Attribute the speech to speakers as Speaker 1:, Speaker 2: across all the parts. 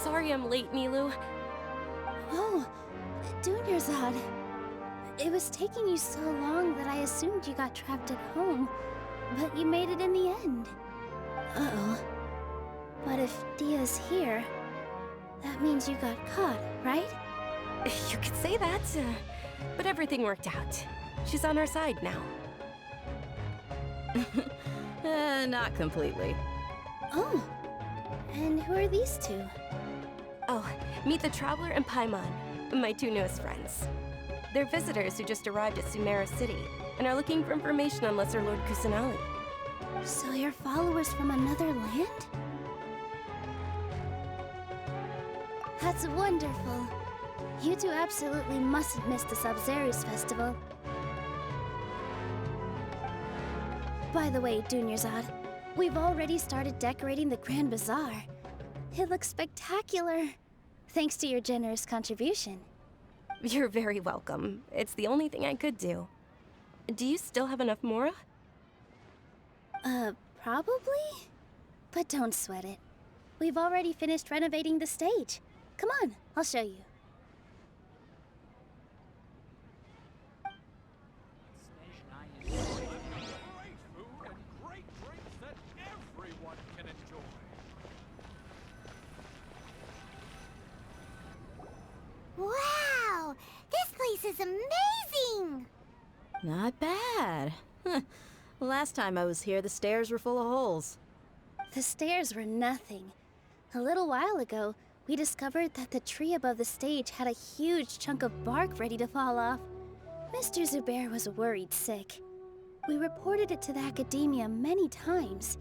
Speaker 1: Sorry I'm late, Nilu.
Speaker 2: Oh, Dunyarzad. It was taking you so long that I assumed you got trapped at home, but you made it in the end. Uh-oh. But if Dia's here, that means you got caught, right?
Speaker 1: You could say that, but everything worked out. She's on our side now.
Speaker 3: Not completely.
Speaker 2: Oh, and who are these two?
Speaker 1: Oh, meet the Traveler and Paimon, my two newest friends. They're visitors who just arrived at Sumeru City and are looking for information on Lesser Lord Kusanali.
Speaker 2: So you're followers from another land? That's wonderful. You two absolutely mustn't miss the Sub-Zerus festival. By the way, Dunyarzad, we've already started decorating the Grand Bazaar. It looks spectacular, thanks to your generous contribution.
Speaker 1: You're very welcome. It's the only thing I could do. Do you still have enough Mora?
Speaker 2: Probably? But don't sweat it. We've already finished renovating the stage. Come on, I'll show you.
Speaker 4: Great food and great drinks that everyone can enjoy.
Speaker 5: Wow! This place is amazing!
Speaker 3: Not bad. Last time I was here, the stairs were full of holes.
Speaker 2: The stairs were nothing. A little while ago, we discovered that the tree above the stage had a huge chunk of bark ready to fall off. Mr. Zubair was worried sick. We reported it to the academia many times,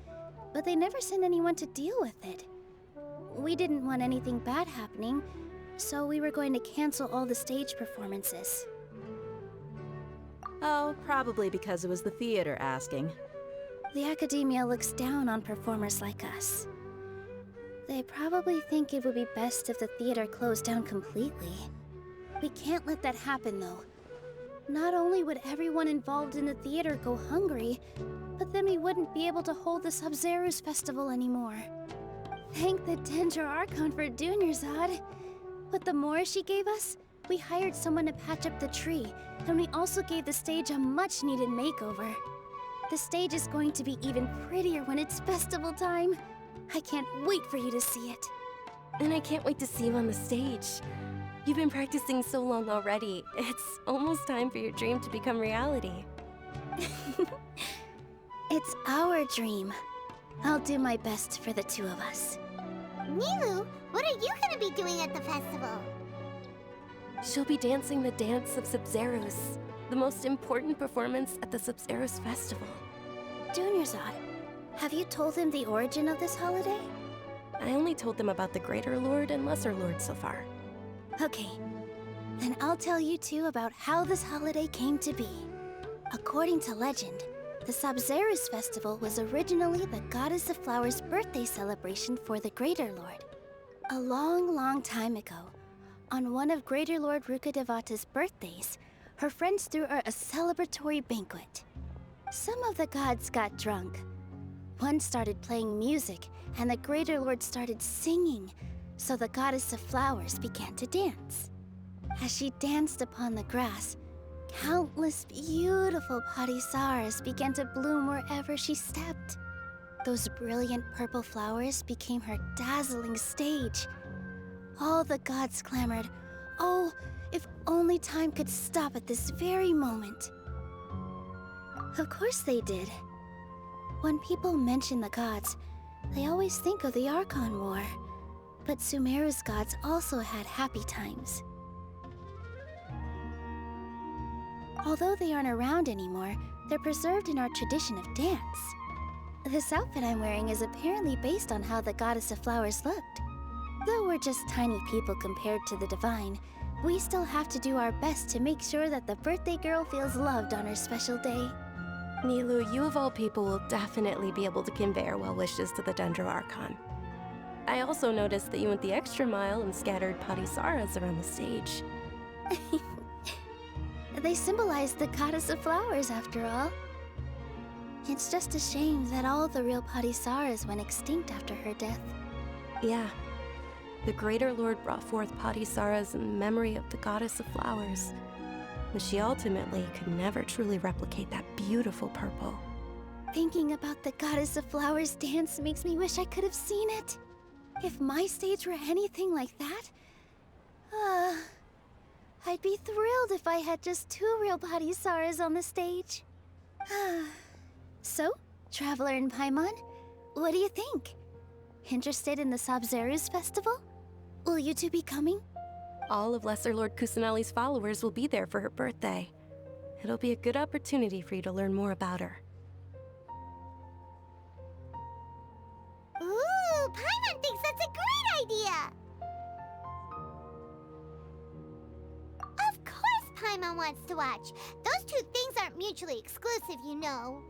Speaker 2: but they never sent anyone to deal with it. We didn't want anything bad happening, so we were going to cancel all the stage performances.
Speaker 3: Oh, probably because it was the theater asking.
Speaker 2: The academia looks down on performers like us. They probably think it would be best if the theater closed down completely. We can't let that happen, though. Not only would everyone involved in the theater go hungry, but then we wouldn't be able to hold the Sub-Zerus festival anymore. Thank the Dendro Archon for Dunyarzad. With the Mora she gave us, we hired someone to patch up the tree, and we also gave the stage a much-needed makeover. The stage is going to be even prettier when it's festival time. I can't wait for you to see it.
Speaker 1: And I can't wait to see you on the stage. You've been practicing so long already. It's almost time for your dream to become reality.
Speaker 2: It's our dream. I'll do my best for the two of us.
Speaker 5: Nilu, what are you gonna be doing at the festival?
Speaker 1: She'll be dancing the dance of Sub-Zerus, the most important performance at the Sub-Zerus festival.
Speaker 2: Dunyarzad, have you told them the origin of this holiday?
Speaker 1: I only told them about the Greater Lord and Lesser Lord so far.
Speaker 2: Okay, then I'll tell you two about how this holiday came to be. According to legend, the Sub-Zerus festival was originally the Goddess of Flowers' birthday celebration for the Greater Lord. A long, long time ago, on one of Greater Lord Rukkhadevata's birthdays, her friends threw her a celebratory banquet. Some of the gods got drunk. One started playing music, and the Greater Lord started singing, so the Goddess of Flowers began to dance. As she danced upon the grass, countless beautiful padisaras began to bloom wherever she stepped. Those brilliant purple flowers became her dazzling stage. All the gods clamored, "Oh, if only time could stop at this very moment." Of course they did. When people mention the gods, they always think of the Archon War. But Sumeru's gods also had happy times. Although they aren't around anymore, they're preserved in our tradition of dance. This outfit I'm wearing is apparently based on how the Goddess of Flowers looked. Though we're just tiny people compared to the Divine, we still have to do our best to make sure that the birthday girl feels loved on her special day.
Speaker 1: Nilu, you of all people will definitely be able to convey our well wishes to the Dendro Archon. I also noticed that you went the extra mile and scattered padisaras around the stage.
Speaker 2: They symbolize the Goddess of Flowers, after all. It's just a shame that all the real padisaras went extinct after her death.
Speaker 1: Yeah. The Greater Lord brought forth Patisaras in memory of the goddess of flowers, but she ultimately could never truly replicate that beautiful purple.
Speaker 2: Thinking about the Goddess of Flowers dance makes me wish I could have seen it. If my stage were anything like that, I'd be thrilled if I had just 2 real Patisaras on the stage. So, Traveler and Paimon, what do you think? Interested in the Sabzeruz festival? Will you two be coming?
Speaker 1: All of Lesser Lord Kusanali's followers will be there for her birthday. It'll be a good opportunity for you to learn more about her.
Speaker 5: Ooh, Paimon thinks that's a great idea! Of course Paimon wants to watch. Those 2 things aren't mutually exclusive, you know.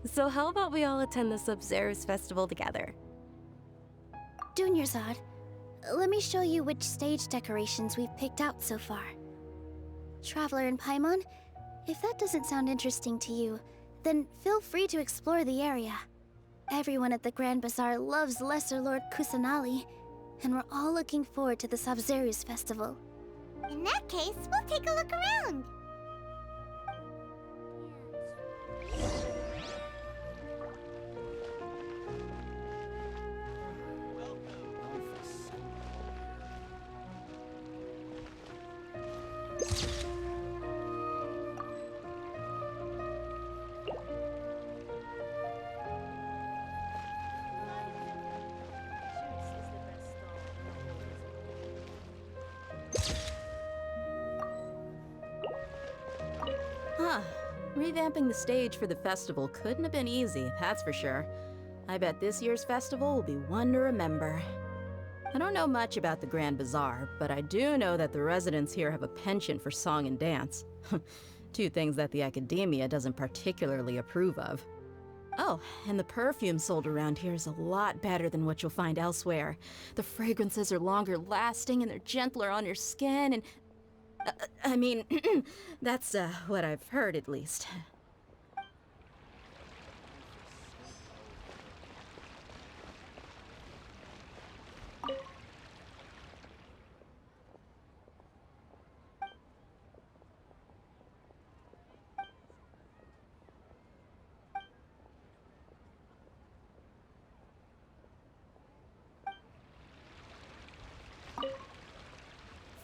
Speaker 1: So how about we all attend the Sabzeruz festival together?
Speaker 2: Dunyarzad, let me show you which stage decorations we've picked out so far. Traveler and Paimon, if that doesn't sound interesting to you, then feel free to explore the area. Everyone at the Grand Bazaar loves Lesser Lord Kusanali, and we're all looking forward to the Sabzeruz festival.
Speaker 5: In that case, we'll take a look around.
Speaker 3: Revamping the stage for the festival couldn't have been easy, that's for sure. I bet this year's festival will be one to remember. I don't know much about the Grand Bazaar, but I do know that the residents here have a penchant for song and dance. 2 things that the academia doesn't particularly approve of. Oh, and the perfume sold around here is a lot better than what you'll find elsewhere. The fragrances are longer lasting and they're gentler on your skin and... I mean, that's what I've heard at least.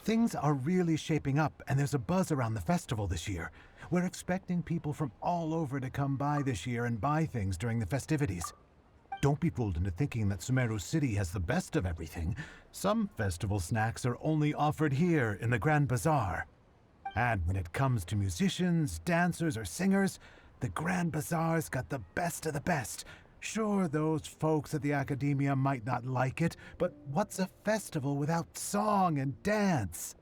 Speaker 6: Things are really shaping up, and there's a buzz around the festival this year. We're expecting people from all over to come by this year and buy things during the festivities. Don't be fooled into thinking that Sumeru City has the best of everything. Some festival snacks are only offered here in the Grand Bazaar. And when it comes to musicians, dancers, or singers, the Grand Bazaar's got the best of the best. Sure, those folks at the academia might not like it, but what's a festival without song and dance?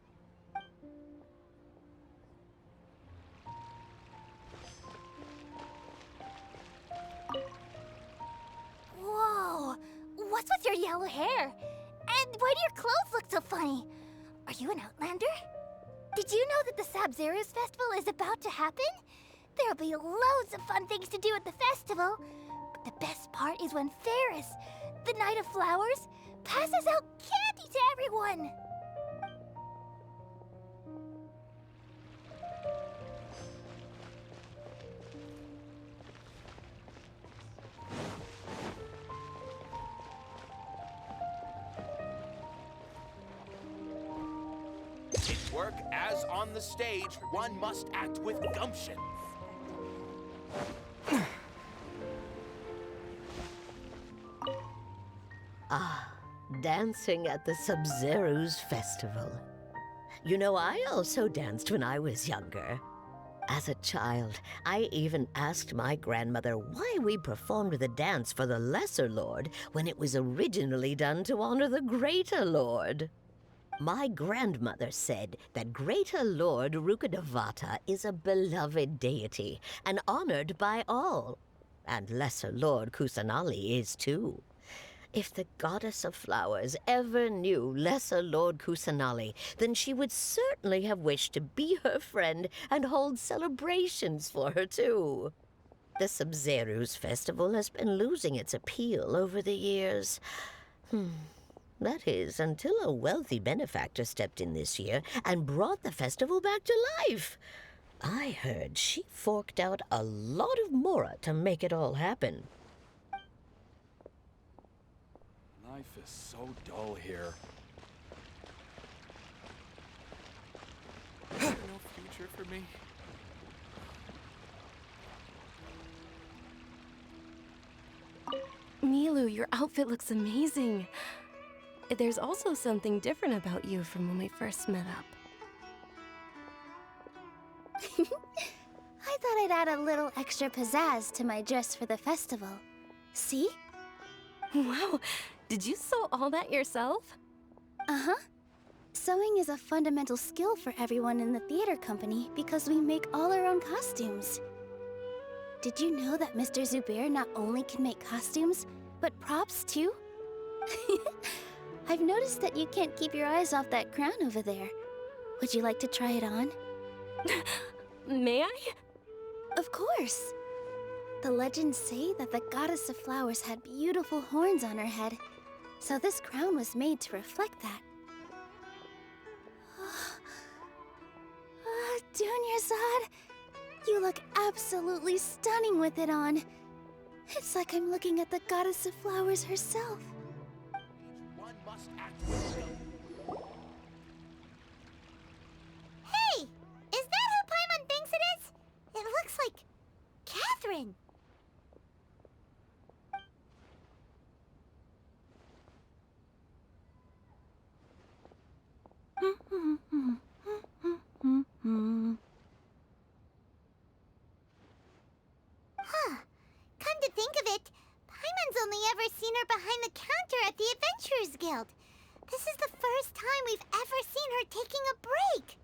Speaker 5: Whoa! What's with your yellow hair? And why do your clothes look so funny? Are you an outlander? Did you know that the Sabzeruz festival is about to happen? There'll be loads of fun things to do at the festival. But the best part is when Ferris, the Knight of Flowers, passes out candy to everyone!
Speaker 7: In work as on the stage, one must act with gumption.
Speaker 8: Dancing at the Sabzeruz festival. You know, I also danced when I was younger. As a child, I even asked my grandmother why we performed the dance for the Lesser Lord when it was originally done to honor the Greater Lord. My grandmother said that Greater Lord Rukkhadevata is a beloved deity and honored by all. And Lesser Lord Kusanali is too. If the Goddess of Flowers ever knew Lesser Lord Kusanali, then she would certainly have wished to be her friend and hold celebrations for her too. The Sabzeruz festival has been losing its appeal over the years. That is, until a wealthy benefactor stepped in this year and brought the festival back to life. I heard she forked out a lot of mora to make it all happen.
Speaker 7: Life is so dull here. Is there no future for me?
Speaker 1: Milu, your outfit looks amazing. There's also something different about you from when we first met up.
Speaker 2: I thought I'd add a little extra pizzazz to my dress for the festival. See?
Speaker 1: Wow, did you sew all that yourself?
Speaker 2: Uh-huh. Sewing is a fundamental skill for everyone in the theater company because we make all our own costumes. Did you know that Mr. Zubair not only can make costumes, but props too? I've noticed that you can't keep your eyes off that crown over there. Would you like to try it on?
Speaker 1: May I?
Speaker 2: Of course. The legends say that the goddess of flowers had beautiful horns on her head, so this crown was made to reflect that. Dunyarzad, you look absolutely stunning with it on. It's like I'm looking at the goddess of flowers herself.
Speaker 7: One must act with
Speaker 5: Hey! Is that who Paimon thinks it is? It looks like Catherine. Huh. Come to think of it, Paimon's only ever seen her behind the counter at the Adventurers Guild. This is the first time we've ever seen her taking a break.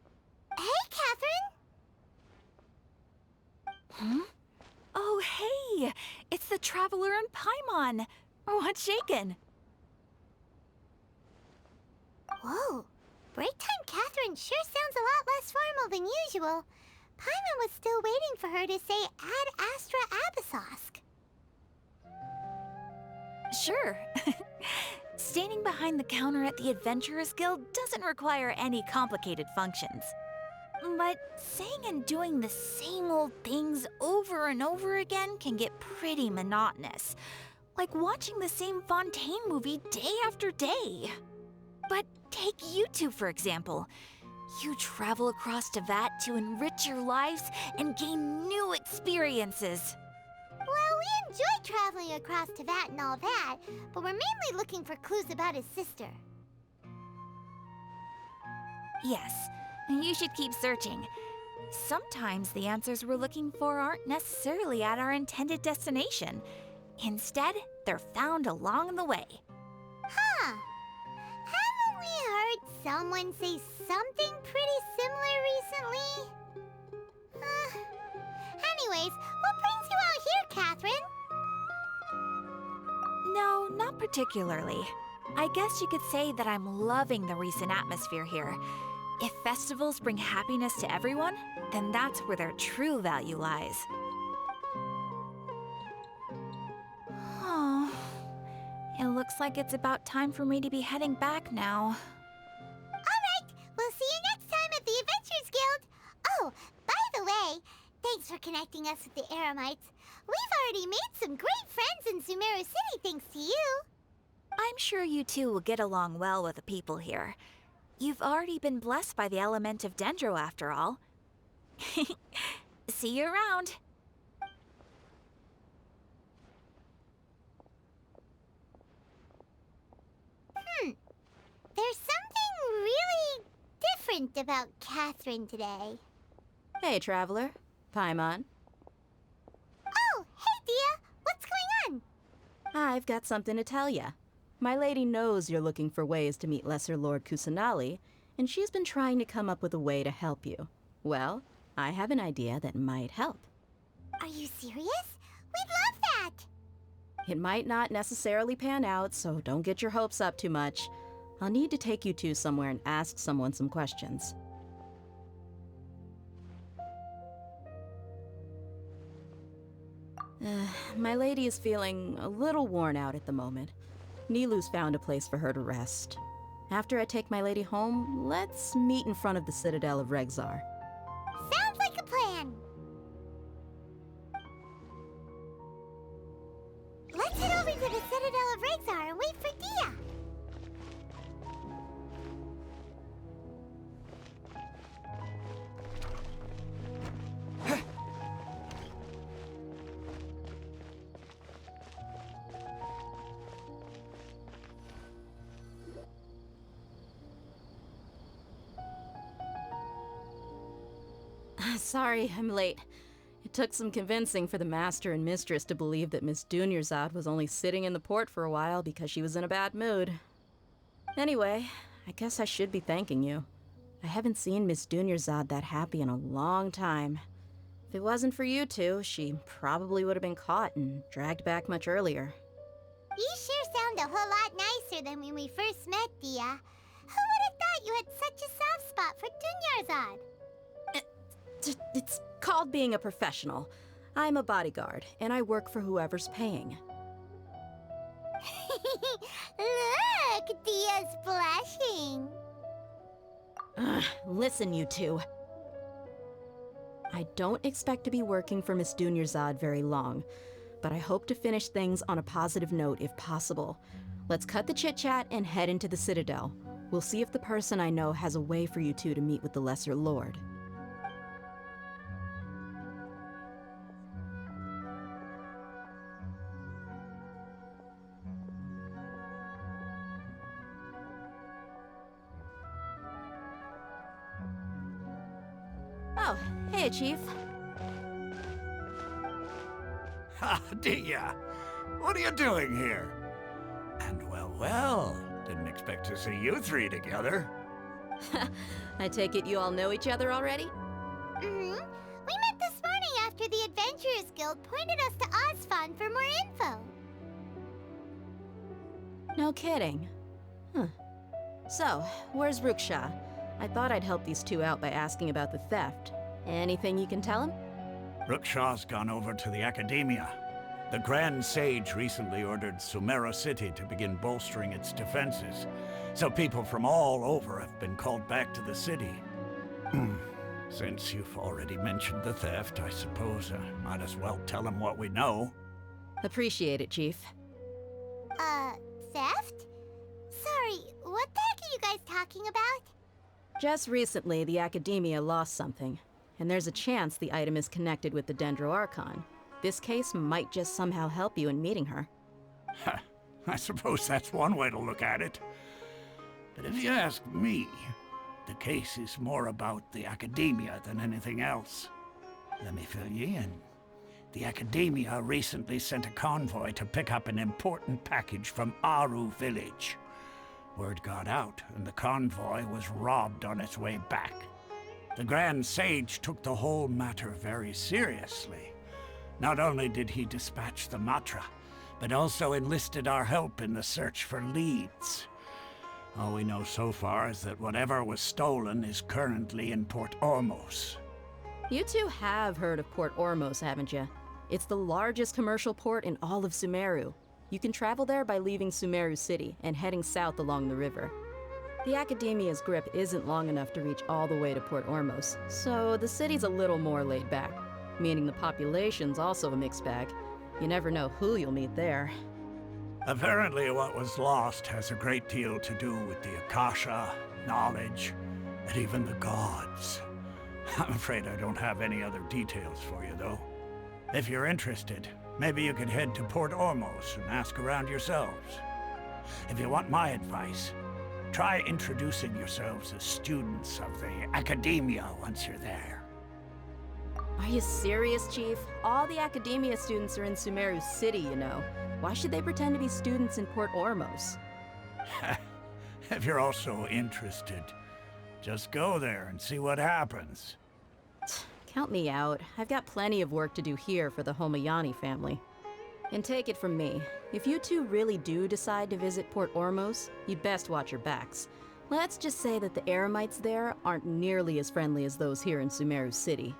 Speaker 5: Hey, Catherine!
Speaker 9: Oh, hey! It's the Traveler and Paimon! What's shaken?
Speaker 5: Whoa. Break time Catherine sure sounds a lot less formal than usual. Paimon was still waiting for her to say Ad Astra Abyssosk.
Speaker 9: Sure. Standing behind the counter at the Adventurers Guild doesn't require any complicated functions. But saying and doing the same old things over and over again can get pretty monotonous. Like watching the same Fontaine movie day after day. But take you two, for example. You travel across Teyvat to enrich your lives and gain new experiences.
Speaker 5: Well, we enjoy traveling across Teyvat and all that, but we're mainly looking for clues about his sister.
Speaker 9: Yes, you should keep searching. Sometimes the answers we're looking for aren't necessarily at our intended destination. Instead, they're found along the way.
Speaker 5: Huh. Haven't we heard someone say something pretty similar recently? Anyways, what brings you out here, Catherine?
Speaker 9: No, not particularly. I guess you could say that I'm loving the recent atmosphere here. If festivals bring happiness to everyone, then that's where their true value lies. Oh, it looks like it's about time for me to be heading back now.
Speaker 5: Alright, we'll see you next time at the Adventurers Guild. Oh, by the way, thanks for connecting us with the Eremites. We've already made some great friends in Sumeru City thanks to you.
Speaker 9: I'm sure you two will get along well with the people here. You've already been blessed by the element of Dendro after all. See you around.
Speaker 5: There's something really different about Catherine today.
Speaker 3: Hey, Traveler. Paimon.
Speaker 5: Oh, hey, Dia. What's going on?
Speaker 3: I've got something to tell ya. My lady knows you're looking for ways to meet Lesser Lord Kusanali, and she's been trying to come up with a way to help you. Well, I have an idea that might help.
Speaker 5: Are you serious? We'd love that.
Speaker 3: It might not necessarily pan out, so don't get your hopes up too much. I'll need to take you two somewhere and ask someone some questions. My lady is feeling a little worn out at the moment. Nilu's found a place for her to rest. After I take my lady home, let's meet in front of the Citadel of Regzar.
Speaker 5: Sounds like a plan. Let's head over to the Citadel of Regzar and wait for Dia.
Speaker 3: Sorry, I'm late. It took some convincing for the master and mistress to believe that Miss Dunyarzad was only sitting in the port for a while because she was in a bad mood. Anyway, I guess I should be thanking you. I haven't seen Miss Dunyarzad that happy in a long time. If it wasn't for you two, she probably would have been caught and dragged back much earlier.
Speaker 5: You sure sound a whole lot nicer than when we first met, Dia. Who would have thought you had such a soft spot for Dunyarzad?
Speaker 3: It's called being a professional. I'm a bodyguard, and I work for whoever's paying.
Speaker 5: Look, Dia's blushing.
Speaker 3: Listen, you two. I don't expect to be working for Miss Dunyarzad very long, but I hope to finish things on a positive note if possible. Let's cut the chit-chat and head into the Citadel. We'll see if the person I know has a way for you two to meet with the Lesser Lord. Oh, hey, Chief.
Speaker 10: Ha, Dia! What are you doing here? And well, didn't expect to see you three together.
Speaker 3: I take it you all know each other already?
Speaker 5: Mm-hmm. We met this morning after the Adventurers Guild pointed us to Ozfon for more info.
Speaker 3: No kidding. Huh. So, where's Ruksha? I thought I'd help these two out by asking about the theft. Anything you can tell him?
Speaker 10: Ruksha's gone over to the Academia. The Grand Sage recently ordered Sumeru City to begin bolstering its defenses, so people from all over have been called back to the city. Since you've already mentioned the theft, I suppose I might as well tell him what we know.
Speaker 3: Appreciate it, Chief.
Speaker 5: Theft? Sorry, what the heck are you guys talking about?
Speaker 3: Just recently, the Academia lost something, and there's a chance the item is connected with the Dendro Archon. This case might just somehow help you in meeting her.
Speaker 10: I suppose that's one way to look at it. But if you ask me, the case is more about the Academia than anything else. Let me fill you in. The Academia recently sent a convoy to pick up an important package from Aru village. Word got out, and the convoy was robbed on its way back. The Grand Sage took the whole matter very seriously. Not only did he dispatch the Matra, but also enlisted our help in the search for leads. All we know so far is that whatever was stolen is currently in Port Ormos.
Speaker 3: You two have heard of Port Ormos, haven't you? It's the largest commercial port in all of Sumeru. You can travel there by leaving Sumeru City and heading south along the river. The Academia's grip isn't long enough to reach all the way to Port Ormos, so the city's a little more laid back, meaning the population's also a mixed bag. You never know who you'll meet there.
Speaker 10: Apparently what was lost has a great deal to do with the Akasha, knowledge, and even the gods. I'm afraid I don't have any other details for you, though. If you're interested, maybe you could head to Port Ormos and ask around yourselves. If you want my advice, try introducing yourselves as students of the Academia once you're there.
Speaker 3: Are you serious, Chief? All the Academia students are in Sumeru City, you know. Why should they pretend to be students in Port Ormos?
Speaker 10: If you're also interested, just go there and see what happens.
Speaker 3: Count me out. I've got plenty of work to do here for the Homayani family. And take it from me, if you two really do decide to visit Port Ormos, you'd best watch your backs. Let's just say that the Eremites there aren't nearly as friendly as those here in Sumeru City.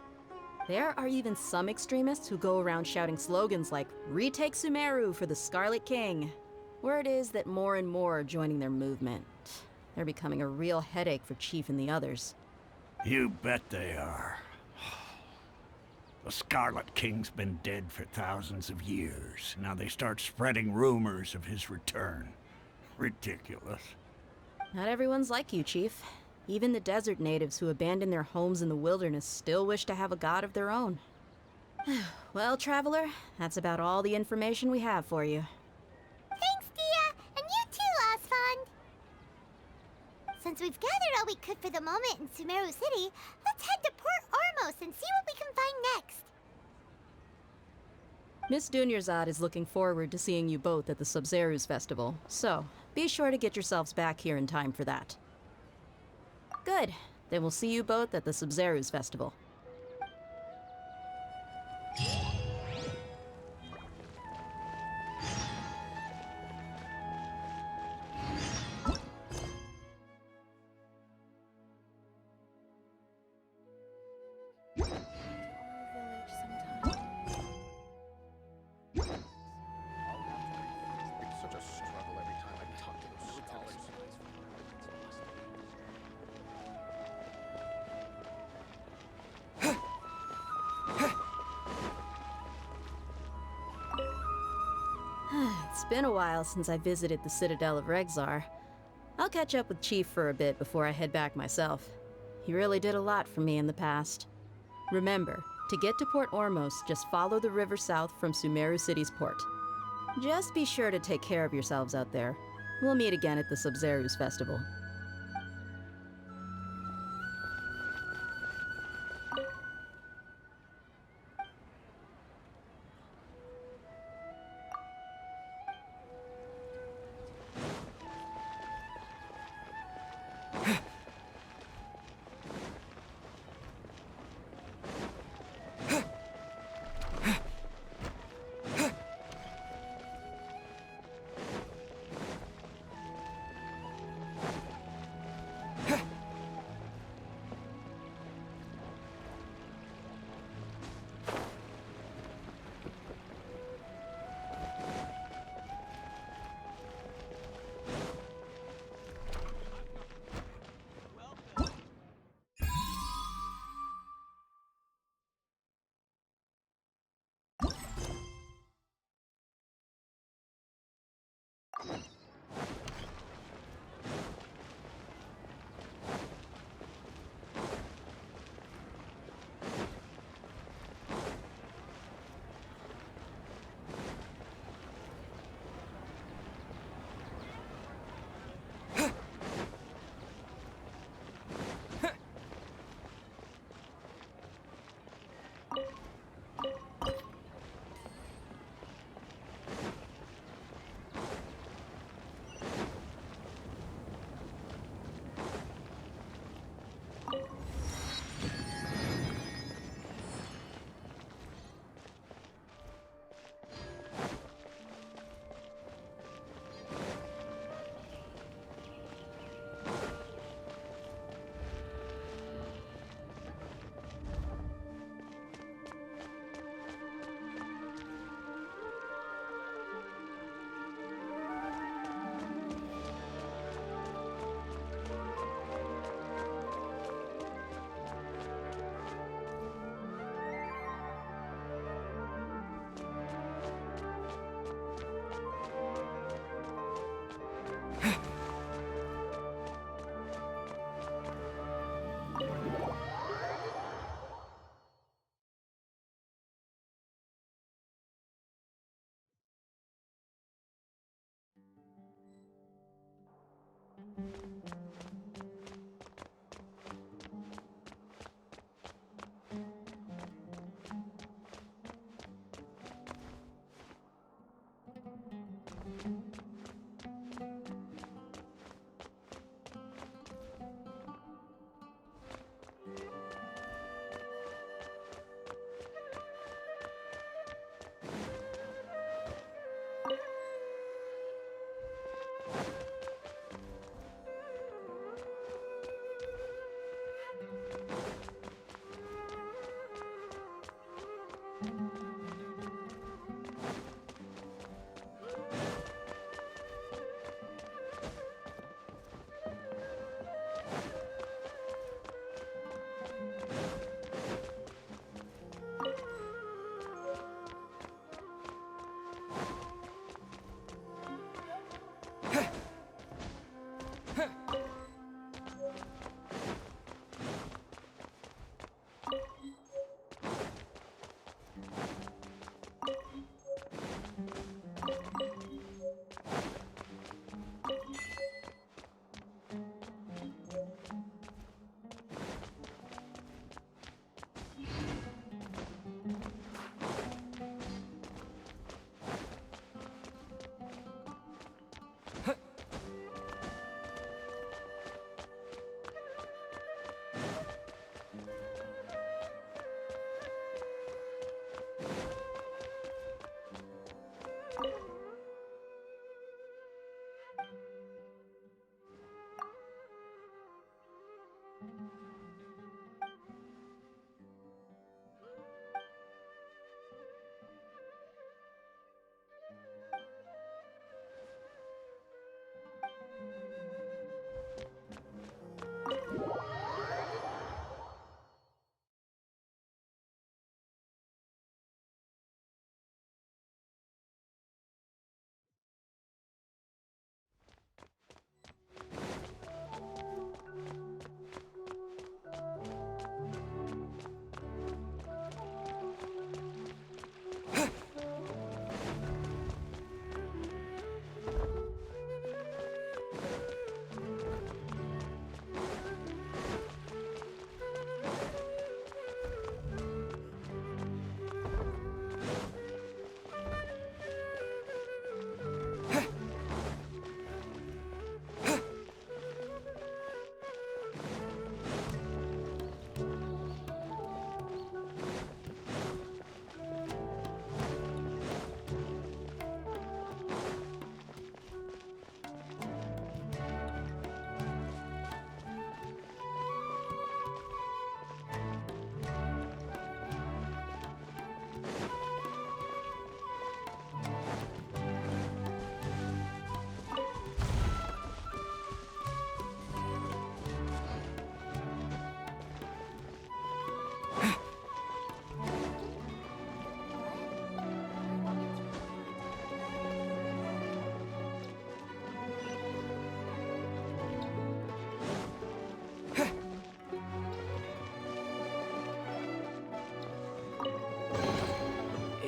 Speaker 3: There are even some extremists who go around shouting slogans like, "Retake Sumeru for the Scarlet King." Word is that more and more are joining their movement. They're becoming a real headache for Chief and the others.
Speaker 10: You bet they are. The Scarlet King's been dead for thousands of years. Now they start spreading rumors of his return. Ridiculous.
Speaker 3: Not everyone's like you, Chief. Even the desert natives who abandoned their homes in the wilderness still wish to have a god of their own. Well, Traveler, that's about all the information we have for you.
Speaker 5: Thanks, Dia! And you too, Osfond! Since we've gathered all we could for the moment in Sumeru City, let's head to Port Ormos and see what we can find next.
Speaker 3: Miss Dunyarzad is looking forward to seeing you both at the Sub-Zeru's festival, so be sure to get yourselves back here in time for that. Good. Then we'll see you both at the Sub-Zeru's festival.
Speaker 7: It's such a struggle every time I talk to those scholars.
Speaker 3: It's been a while since I visited the Citadel of Regzar. I'll catch up with Chief for a bit before I head back myself. He really did a lot for me in the past. Remember, to get to Port Ormos, just follow the river south from Sumeru City's port. Just be sure to take care of yourselves out there. We'll meet again at the Sub-Zeru's festival.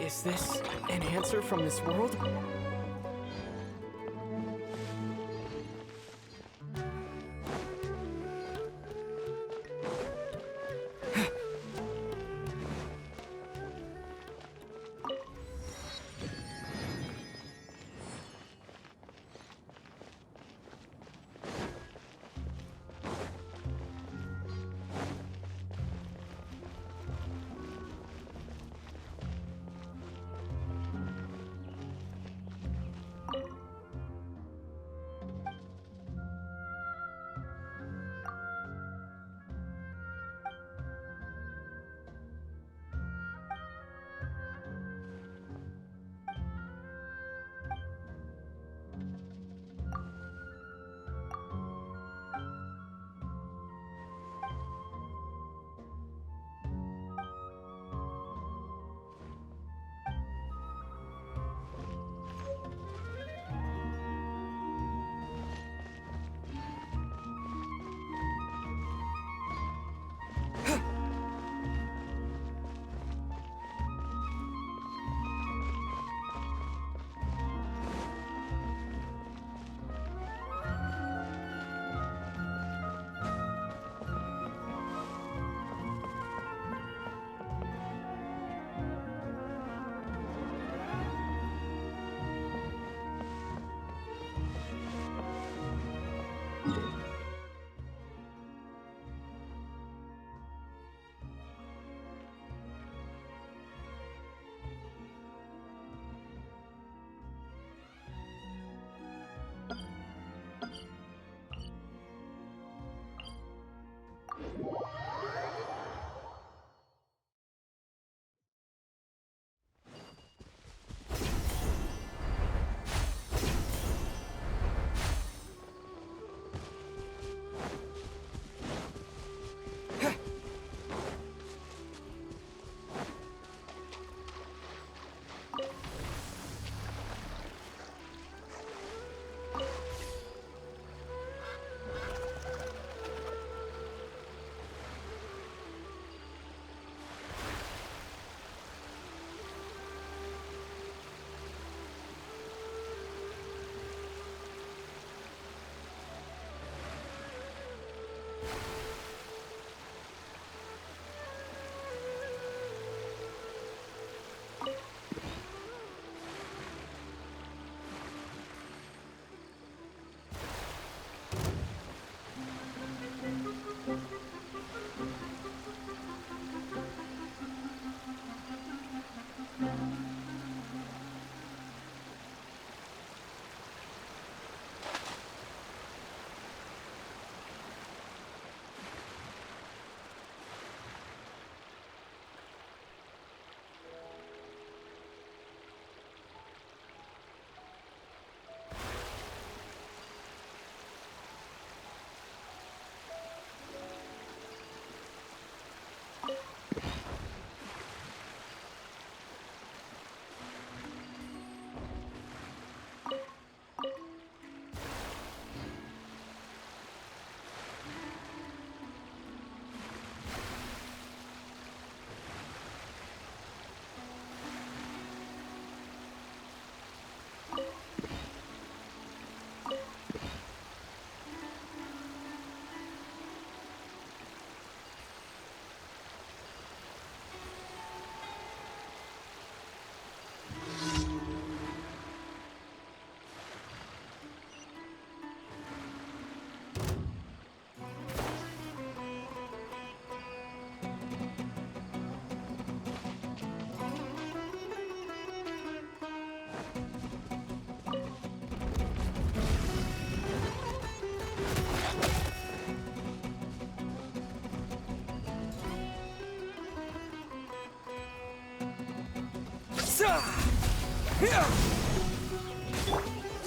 Speaker 11: Is this an answer from this world?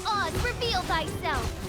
Speaker 5: Oz, reveal thyself!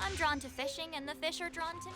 Speaker 9: I'm drawn to fishing, and the fish are drawn to me.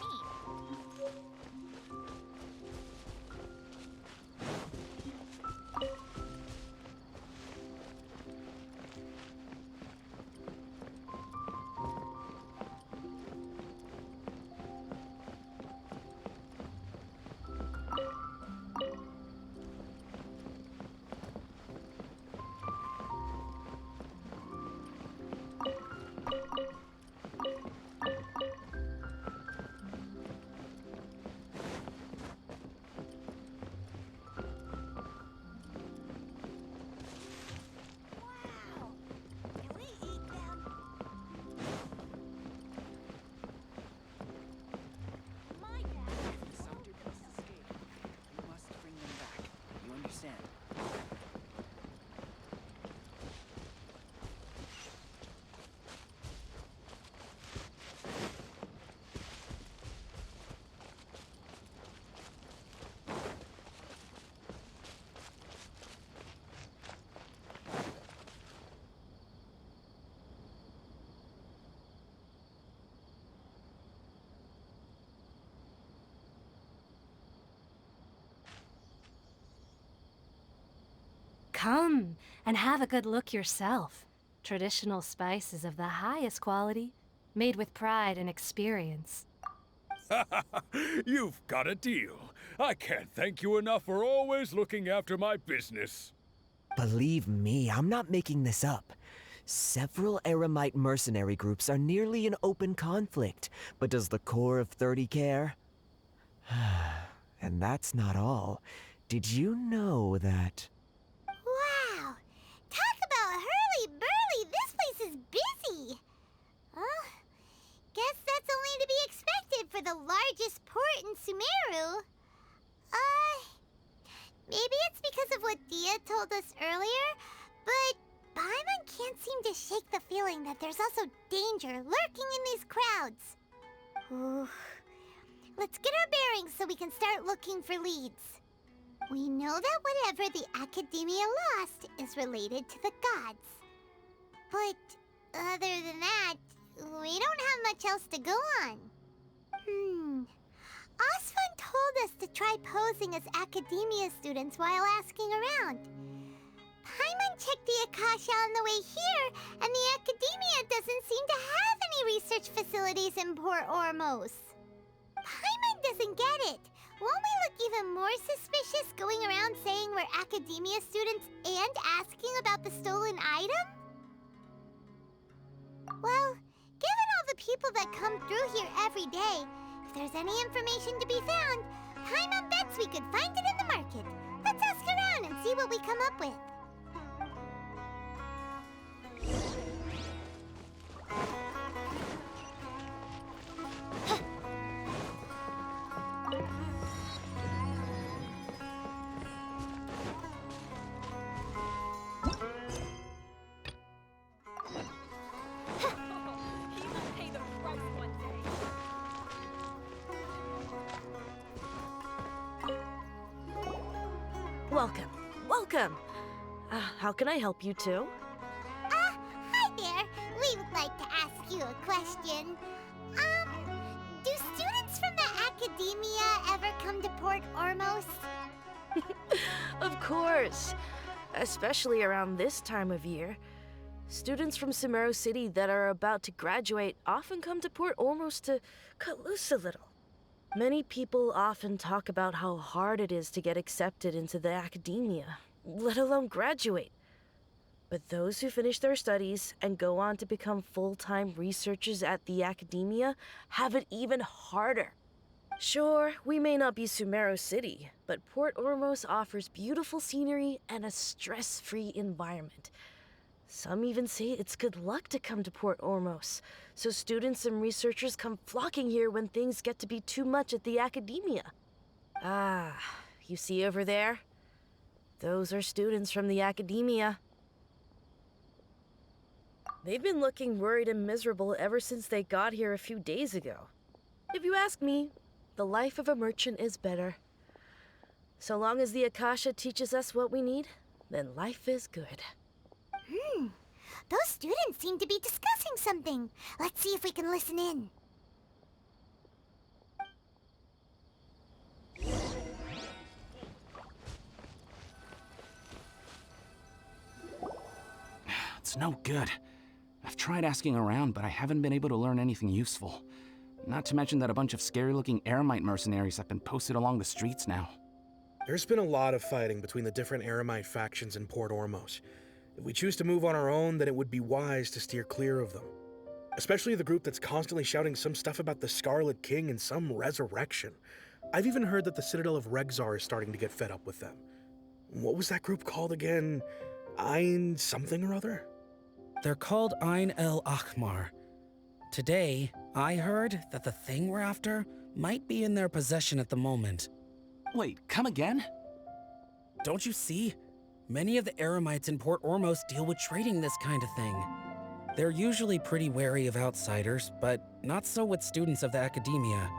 Speaker 1: Come and have a good look yourself. Traditional spices of the highest quality, made with pride and experience.
Speaker 12: You've got a deal. I can't thank you enough for always looking after my business.
Speaker 11: Believe me, I'm not making this up. Several Eremite mercenary groups are nearly in open conflict, but does the core of 30 care? And that's not all. Did you know that...
Speaker 5: Wow! Talk about hurly-burly! This place is busy! Well, guess that's only to be expected for the largest port in Sumeru. Maybe it's because of what Dia told us earlier, but Paimon can't can't seem to shake the feeling that there's also danger lurking in these crowds. Ooh. Let's get our bearings so we can start looking for leads. We know that whatever the Academia lost is related to the gods. But other than that, we don't have much else to go on. Osfun told us to try posing as Academia students while asking around. Paimon checked the Akasha on the way here, and the Academia doesn't seem to have any research facilities in Port Ormos. Paimon doesn't get it. Won't we look even more suspicious going around saying we're Academia students and asking about the stolen item? Well, given all the people that come through here every day, if there's any information to be found, Paimon bets we could find it in the market. Let's ask around and see what we come up with.
Speaker 1: Welcome. Welcome. How can I help you two?
Speaker 5: Hi there. We would like to ask you a question. Do students from the Academia ever come to Port Ormos?
Speaker 1: Of course. Especially around this time of year. Students from Sumeru City that are about to graduate often come to Port Ormos to cut loose a little. Many people often talk about how hard it is to get accepted into the Academia, let alone graduate. But those who finish their studies and go on to become full-time researchers at the Academia have it even harder. Sure, we may not be Sumeru City, but Port Ormos offers beautiful scenery and a stress-free environment. Some even say it's good luck to come to Port Ormos, so students and researchers come flocking here when things get to be too much at the Academia. Ah, you see over there? Those are students from the Academia. They've been looking worried and miserable ever since they got here a few days ago. If you ask me, the life of a merchant is better. So long as the Akasha teaches us what we need, then life is good.
Speaker 5: Those students seem to be discussing something. Let's see if we can listen in.
Speaker 13: It's no good. I've tried asking around, but I haven't been able to learn anything useful. Not to mention that a bunch of scary-looking Eremite mercenaries have been posted along the streets now.
Speaker 14: There's been a lot of fighting between the different Eremite factions in Port Ormos. If we choose to move on our own, then it would be wise to steer clear of them. Especially the group that's constantly shouting some stuff about the Scarlet King and some resurrection. I've even heard that the Citadel of Regzar is starting to get fed up with them. What was that group called again? Ein something or other?
Speaker 15: They're called Ein el Akhmar. Today, I heard that the thing we're after might be in their possession at the moment.
Speaker 13: Wait, come again?
Speaker 15: Don't you see? Many of the Eremites in Port Ormos deal with trading this kind of thing. They're usually pretty wary of outsiders, but not so with students of the Academia.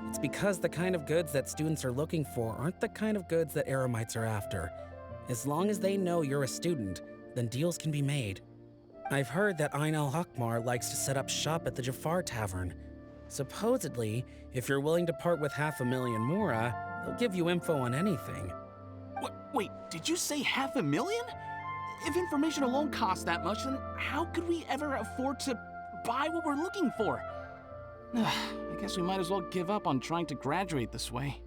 Speaker 15: It's because the kind of goods that students are looking for aren't the kind of goods that Eremites are after. As long as they know you're a student, then deals can be made. I've heard that Ein el-Hakmar likes to set up shop at the Jafar Tavern. Supposedly, if you're willing to part with 500,000 mora, they'll give you info on anything.
Speaker 13: Wait, did you say 500,000? If information alone costs that much, then how could we ever afford to buy what we're looking for? I guess we might as well give up on trying to graduate this way.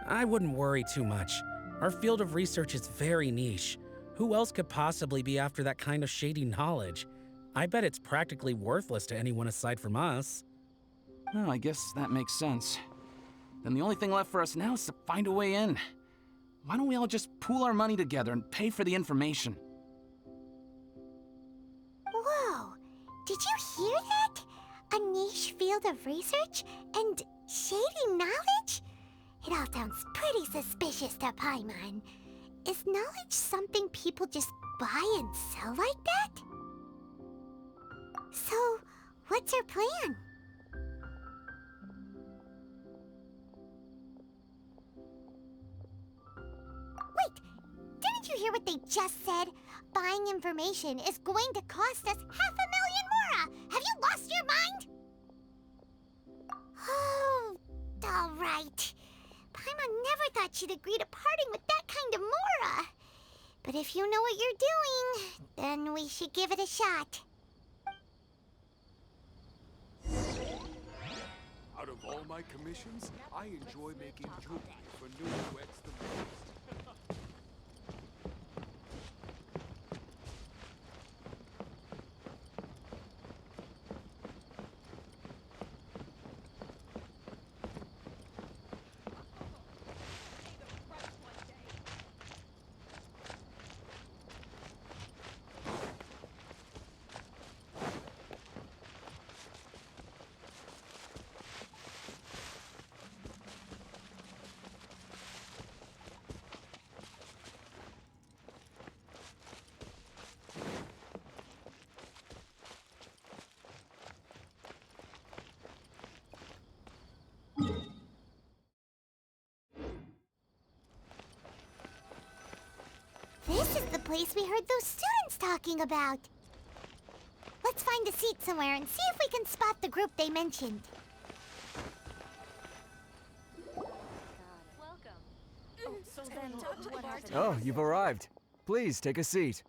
Speaker 15: I wouldn't worry too much. Our field of research is very niche. Who else could possibly be after that kind of shady knowledge? I bet it's practically worthless to anyone aside from us.
Speaker 13: Oh, I guess that makes sense. Then the only thing left for us now is to find a way in. Why don't we all just pool our money together and pay for the information?
Speaker 5: Whoa! Did you hear that? A niche field of research and shady knowledge? It all sounds pretty suspicious to Paimon. Is knowledge something people just buy and sell like that? So, what's our plan? Wait, didn't you hear what they just said? Buying information is going to cost us 500,000 mora! Have you lost your mind? Oh, all right. Paimon never thought she'd agree to parting with that kind of mora. But if you know what you're doing, then we should give it a shot.
Speaker 12: Out of all my commissions, I enjoy making jewelry for newlyweds the most.
Speaker 5: This is the place we heard those students talking about. Let's find a seat somewhere and see if we can spot the group they mentioned.
Speaker 11: Oh, you've arrived. Please, take a seat.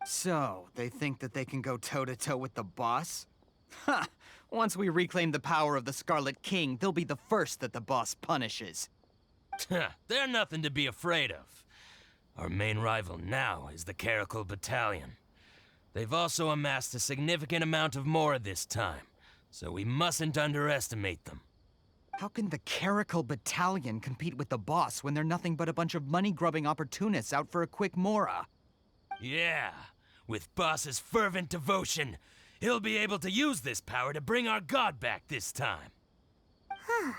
Speaker 16: So, they think that they can go toe-to-toe with the boss? Ha! Once we reclaim the power of the Scarlet King, they'll be the first that the boss punishes.
Speaker 17: They're nothing to be afraid of. Our main rival now is the Caracal Battalion. They've also amassed a significant amount of mora this time, so we mustn't underestimate them.
Speaker 16: How can the Caracal Battalion compete with the boss when they're nothing but a bunch of money-grubbing opportunists out for a quick mora?
Speaker 17: Yeah, with boss's fervent devotion, he'll be able to use this power to bring our god back this time.
Speaker 5: Huh.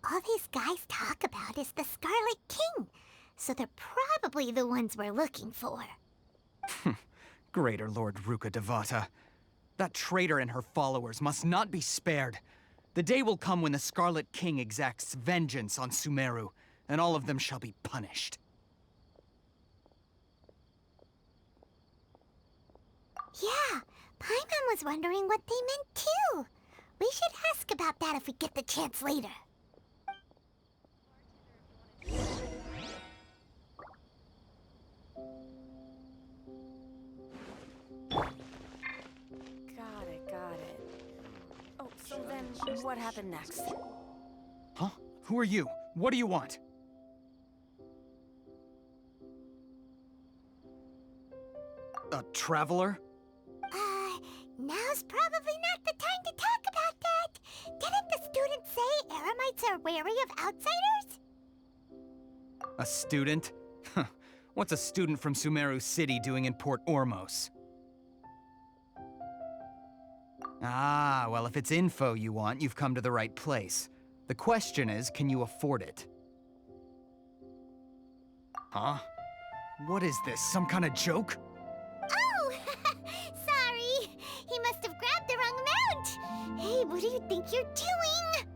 Speaker 5: All these guys talk about is the Scarlet King, so they're probably the ones we're looking for.
Speaker 16: Greater Lord Ruka Devata. That traitor and her followers must not be spared. The day will come when the Scarlet King exacts vengeance on Sumeru, and all of them shall be punished.
Speaker 5: Yeah, Paimon was wondering what they meant too. We should ask about that if we get the chance later.
Speaker 18: Got it. Oh, so then what happened next?
Speaker 16: Huh? Who are you? What do you want? A traveler?
Speaker 5: Now's probably not the time to talk about that. Didn't the students say Eremites are wary of outsiders?
Speaker 16: A student? What's a student from Sumeru City doing in Port Ormos? Ah, well, if it's info you want, you've come to the right place. The question is, can you afford it? Huh? What is this, some kind of joke?
Speaker 5: Oh! Sorry! He must have grabbed the wrong amount! Hey, what do you think you're doing?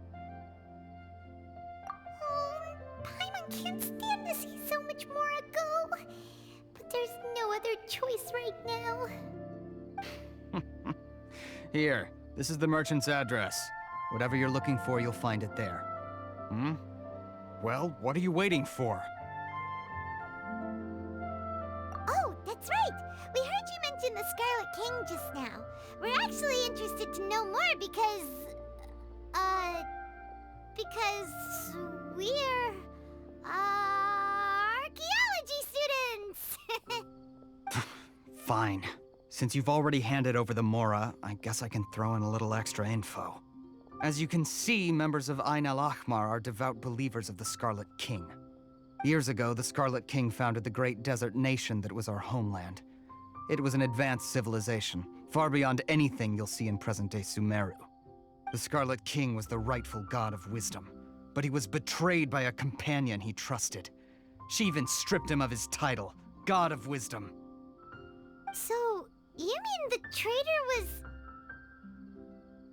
Speaker 5: Oh, Paimon can't stand to see so much more go. But there's no other choice right now.
Speaker 16: Here, this is the merchant's address. Whatever you're looking for, you'll find it there. Hmm? Well, what are you waiting for?
Speaker 5: Oh, that's right! We heard you mention the Scarlet King just now. We're actually interested to know more because we're, archaeology students!
Speaker 16: Fine. Since you've already handed over the mora, I guess I can throw in a little extra info. As you can see, members of Ain al-Ahmar are devout believers of the Scarlet King. Years ago, the Scarlet King founded the great desert nation that was our homeland. It was an advanced civilization, far beyond anything you'll see in present-day Sumeru. The Scarlet King was the rightful god of wisdom, but he was betrayed by a companion he trusted. She even stripped him of his title, God of Wisdom.
Speaker 5: So, You mean the traitor was...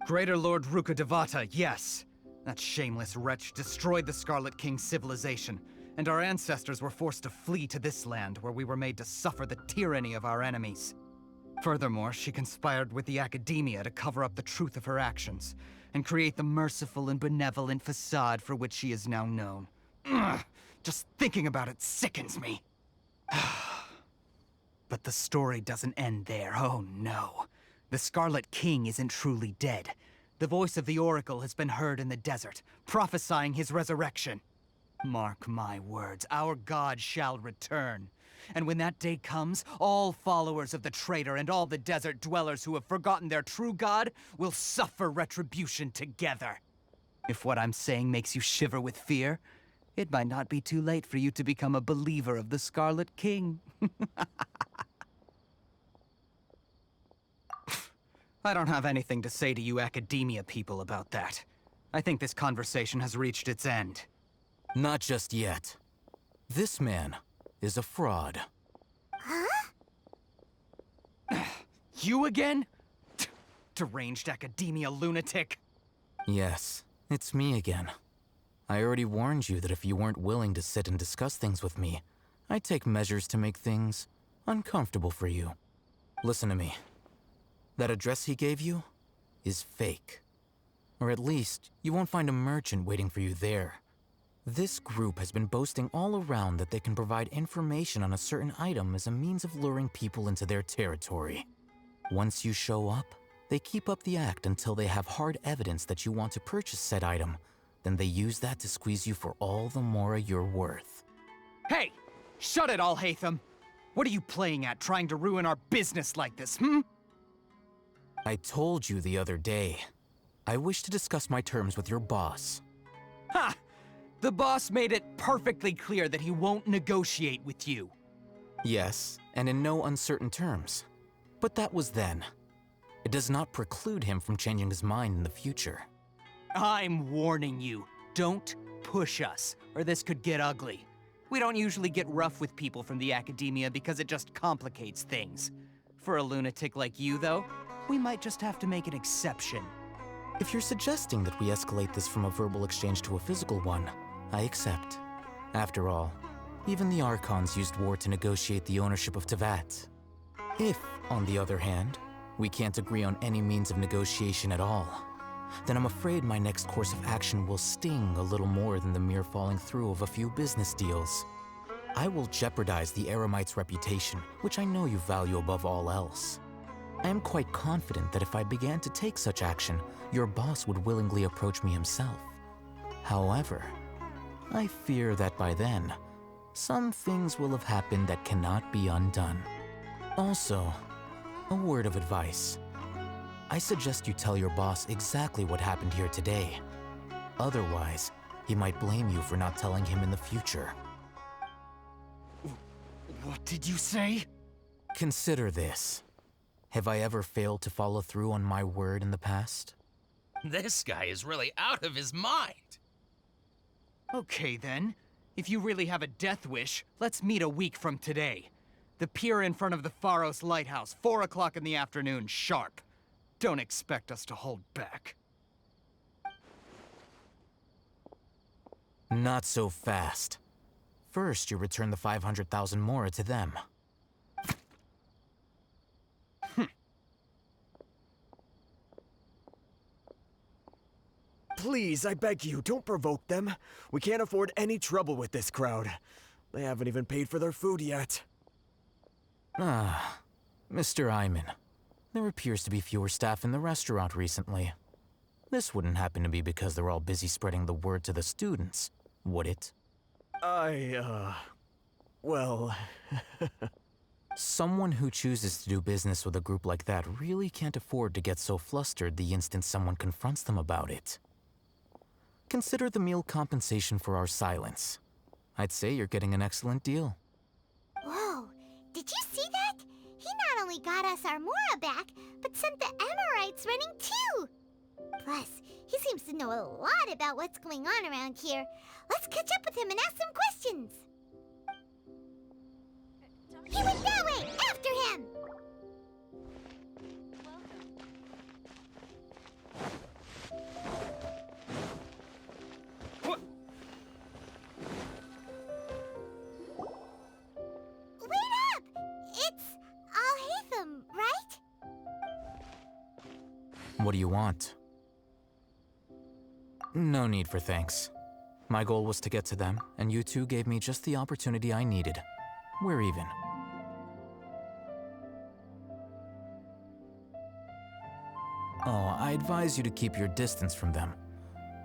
Speaker 16: Greater Lord Rukkhadevata, yes. That shameless wretch destroyed the Scarlet King's civilization, and our ancestors were forced to flee to this land where we were made to suffer the tyranny of our enemies. Furthermore, she conspired with the Academia to cover up the truth of her actions, and create the merciful and benevolent facade for which she is now known. Ugh, just thinking about it sickens me. But the story doesn't end there, oh no. The Scarlet King isn't truly dead. The voice of the Oracle has been heard in the desert, prophesying his resurrection. Mark my words, our god shall return. And when that day comes, all followers of the traitor and all the desert dwellers who have forgotten their true god will suffer retribution together. If what I'm saying makes you shiver with fear, it might not be too late for you to become a believer of the Scarlet King. I don't have anything to say to you Academia people about that. I think this conversation has reached its end.
Speaker 19: Not just yet. This man is a fraud.
Speaker 5: Huh?
Speaker 16: You again? Deranged Academia lunatic.
Speaker 19: Yes, it's me again. I already warned you that if you weren't willing to sit and discuss things with me, I'd take measures to make things uncomfortable for you. Listen to me. That address he gave you is fake. Or at least, you won't find a merchant waiting for you there. This group has been boasting all around that they can provide information on a certain item as a means of luring people into their territory. Once you show up, they keep up the act until they have hard evidence that you want to purchase said item. Then they use that to squeeze you for all the mora you're worth.
Speaker 16: Hey! Shut it all, Hatham! What are you playing at, trying to ruin our business like this,
Speaker 19: I told you the other day. I wish to discuss my terms with your boss.
Speaker 16: Ha! The boss made it perfectly clear that he won't negotiate with you.
Speaker 19: Yes, and in no uncertain terms. But that was then. It does not preclude him from changing his mind in the future.
Speaker 16: I'm warning you. Don't push us, or this could get ugly. We don't usually get rough with people from the Academia because it just complicates things. For a lunatic like you, though, we might just have to make an exception.
Speaker 19: If you're suggesting that we escalate this from a verbal exchange to a physical one, I accept. After all, even the Archons used war to negotiate the ownership of Teyvat. If, on the other hand, we can't agree on any means of negotiation at all, then I'm afraid my next course of action will sting a little more than the mere falling through of a few business deals. I will jeopardize the Eremite's reputation, which I know you value above all else. I am quite confident that if I began to take such action, your boss would willingly approach me himself. However, I fear that by then, some things will have happened that cannot be undone. Also, a word of advice. I suggest you tell your boss exactly what happened here today. Otherwise, he might blame you for not telling him in the future.
Speaker 16: What did you say?
Speaker 19: Consider this. Have I ever failed to follow through on my word in the past?
Speaker 17: This guy is really out of his mind.
Speaker 16: Okay then. If you really have a death wish, let's meet a week from today. The pier in front of the Pharos Lighthouse, 4 o'clock in the afternoon, sharp. Don't expect us to hold back.
Speaker 19: Not so fast. First, you return the 500,000 mora to them.
Speaker 11: Please, I beg you, don't provoke them. We can't afford any trouble with this crowd. They haven't even paid for their food yet.
Speaker 19: Ah, Mr. Iman. There appears to be fewer staff in the restaurant recently. This wouldn't happen to be because they're all busy spreading the word to the students, would it?
Speaker 11: Well...
Speaker 19: Someone who chooses to do business with a group like that really can't afford to get so flustered the instant someone confronts them about it. Consider the meal compensation for our silence. I'd say you're getting an excellent deal.
Speaker 5: Whoa, did you see that? He not only got us our mora back, but sent the Amorites running too! Plus, he seems to know a lot about what's going on around here. Let's catch up with him and ask some questions! He went that way! After him!
Speaker 19: What do you want? No need for thanks. My goal was to get to them, and you two gave me just the opportunity I needed. We're even. Oh, I advise you to keep your distance from them.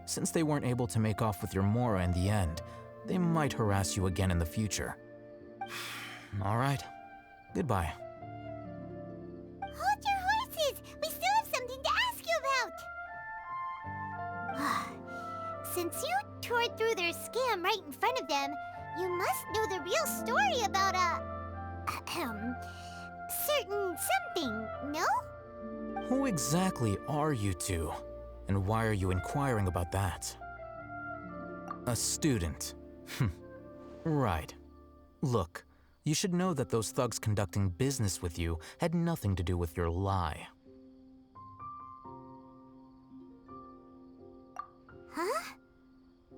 Speaker 19: Since they weren't able to make off with your Mora in the end, they might harass you again in the future. All right. Goodbye.
Speaker 5: Hold your horses! We still have something to ask you about! Since you tore through their scam right in front of them, you must know the real story about certain something, no?
Speaker 19: Who exactly are you two? And why are you inquiring about that? A student. Right. Look, you should know that those thugs conducting business with you had nothing to do with your lie.
Speaker 5: Huh?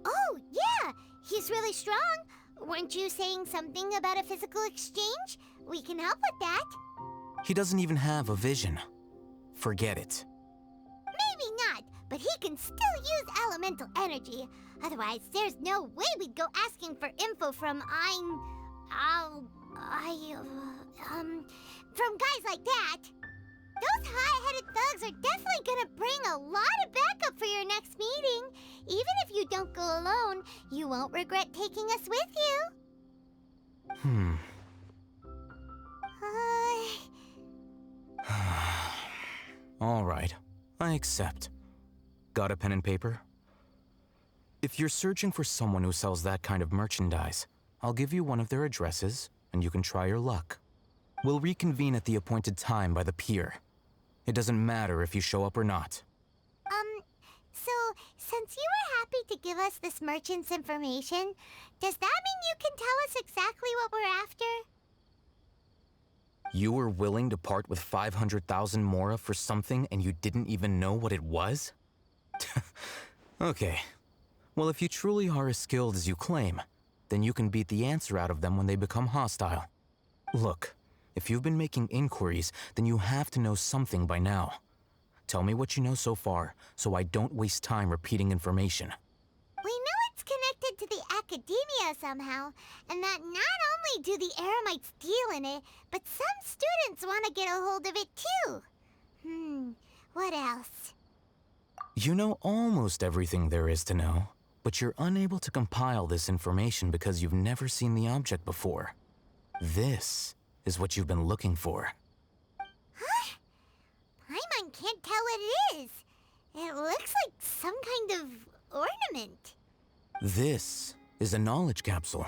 Speaker 5: Oh, yeah! He's really strong! Weren't you saying something about a physical exchange? We can help with that.
Speaker 19: He doesn't even have a vision. Forget it.
Speaker 5: Maybe not, but he can still use elemental energy. Otherwise, there's no way we'd go asking for info from from guys like that. Those hot-headed thugs are definitely gonna bring a lot of backup for your next meeting. Even if you don't go alone, you won't regret taking us with you.
Speaker 19: All right, I accept. Got a pen and paper? If you're searching for someone who sells that kind of merchandise, I'll give you one of their addresses, and you can try your luck. We'll reconvene at the appointed time by the pier. It doesn't matter if you show up or not.
Speaker 5: So, since you were happy to give us this merchant's information, does that mean you can tell us exactly what we're after?
Speaker 19: You were willing to part with 500,000 Mora for something and you didn't even know what it was? Okay. Well, if you truly are as skilled as you claim, then you can beat the answer out of them when they become hostile. Look, if you've been making inquiries, then you have to know something by now. Tell me what you know so far, so I don't waste time repeating information.
Speaker 5: We know it's connected to the academia somehow, and that not only do the Eremites deal in it, but some students want to get a hold of it too. What else?
Speaker 19: You know almost everything there is to know, but you're unable to compile this information because you've never seen the object before. This is what you've been looking for.
Speaker 5: Huh? Paimon can't tell what it is. It looks like some kind of ornament.
Speaker 19: This is a knowledge capsule.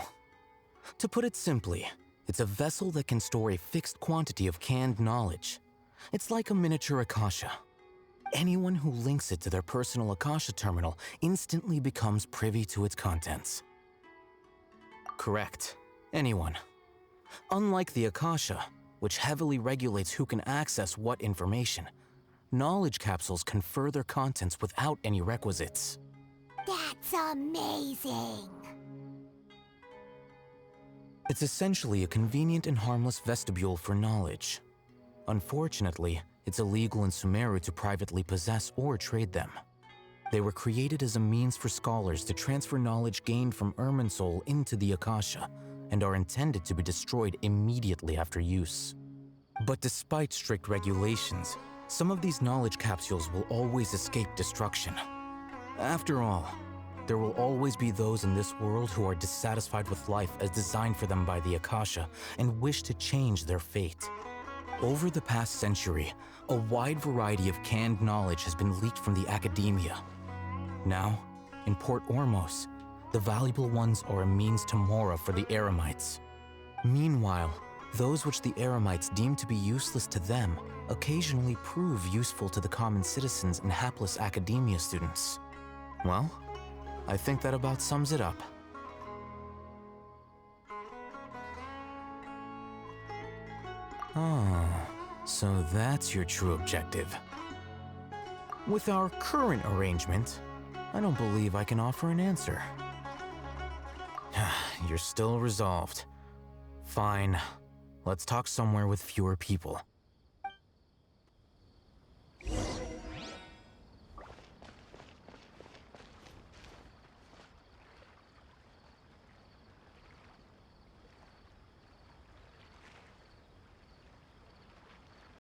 Speaker 19: To put it simply, it's a vessel that can store a fixed quantity of canned knowledge. It's like a miniature Akasha. Anyone who links it to their personal Akasha terminal instantly becomes privy to its contents. Correct. Anyone. Unlike the Akasha, which heavily regulates who can access what information, knowledge capsules confer their contents without any requisites.
Speaker 5: That's amazing!
Speaker 19: It's essentially a convenient and harmless vestibule for knowledge. Unfortunately, it's illegal in Sumeru to privately possess or trade them. They were created as a means for scholars to transfer knowledge gained from Irminsul into the Akasha, and are intended to be destroyed immediately after use. But despite strict regulations, some of these knowledge capsules will always escape destruction. After all, there will always be those in this world who are dissatisfied with life as designed for them by the Akasha and wish to change their fate. Over the past century, a wide variety of canned knowledge has been leaked from the academia. Now, in Port Ormos, the valuable ones are a means to Mora for the Eremites. Meanwhile, those which the Eremites deem to be useless to them occasionally prove useful to the common citizens and hapless academia students. Well, I think that about sums it up. Ah, so that's your true objective. With our current arrangement, I don't believe I can offer an answer. You're still resolved. Fine. Let's talk somewhere with fewer people.